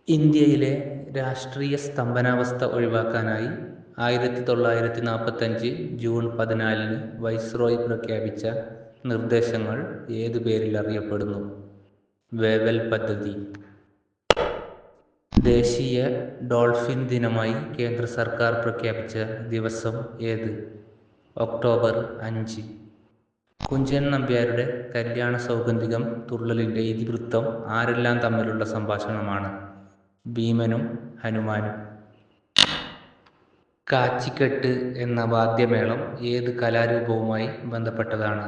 ഇന്ത്യയിലെ രാഷ്ട്രീയ സ്തംഭനാവസ്ഥ ഒഴിവാക്കാനായി 1945 ജൂൺ 14-ന് വൈസ്രോയി പ്രഖ്യാപിച്ച നിർദ്ദേശങ്ങൾ ഏതു പേരിൽ അറിയപ്പെടുന്നു? വേവൽ പദ്ധതി. ദേശീയ ഡോൾഫിൻ ദിനമായി കേന്ദ്ര സർക്കാർ പ്രഖ്യാപിച്ച ദിവസം ഏത്? ഒക്ടോബർ 5. കുഞ്ചൻ നമ്പ്യാരുടെ കല്യാണ സൗഗന്ധികം തുള്ളലിൻ്റെ ഇതിവൃത്തം ആരെല്ലാം തമ്മിലുള്ള സംഭാഷണമാണ്? ഭീമനും ഹനുമാനും. കാച്ചിക്കെട്ട് എന്ന വാദ്യമേളം ഏത് കലാരൂപവുമായി ബന്ധപ്പെട്ടതാണ്?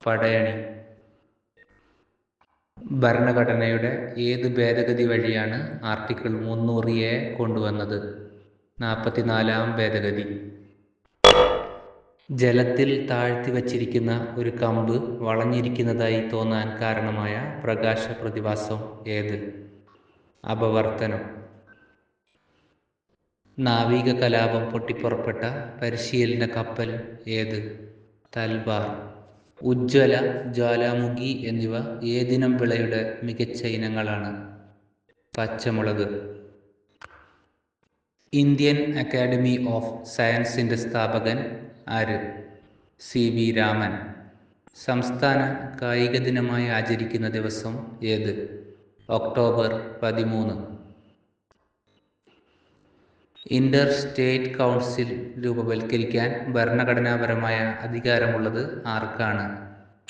പടയണി. ഭരണഘടനയുടെ ഏത് ഭേദഗതി വഴിയാണ് ആർട്ടിക്കിൾ 300A കൊണ്ടുവന്നത്? 44-ാം ഭേദഗതി. ജലത്തിൽ താഴ്ത്തി വച്ചിരിക്കുന്ന ഒരു കമ്പ് വളഞ്ഞിരിക്കുന്നതായി തോന്നാൻ കാരണമായ പ്രകാശ പ്രതിഭാസം ഏത്? അപവർത്തനം. നാവിക കലാപം പൊട്ടിപ്പുറപ്പെട്ട പരിശീലന കപ്പൽ ഏത്? തൽവാർ. ഉജ്ജ്വല, ജ്വാലാമുഖി എന്നിവ ഏതിനം വിളയുടെ മികച്ച ഇനങ്ങളാണ്? പച്ചമുളക്. ഇന്ത്യൻ അക്കാഡമി ഓഫ് സയൻസിൻ്റെ സ്ഥാപകൻ ആര്? CV രാമൻ. സംസ്ഥാന കായിക ദിനമായി ആചരിക്കുന്ന ദിവസം ഏത്? ഒക്ടോബർ 13. ഇന്റർ സ്റ്റേറ്റ് കൗൺസിൽ രൂപവൽക്കരിക്കാൻ ഭരണഘടനാപരമായ അധികാരമുള്ളത് ആർക്കാണ്?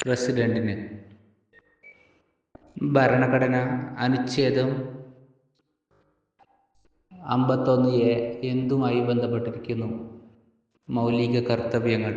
പ്രസിഡന്റിന്. ഭരണഘടന അനുച്ഛേദം 51A എന്തുമായി ബന്ധപ്പെട്ടിരിക്കുന്നു? മൗലിക കർത്തവ്യങ്ങൾ.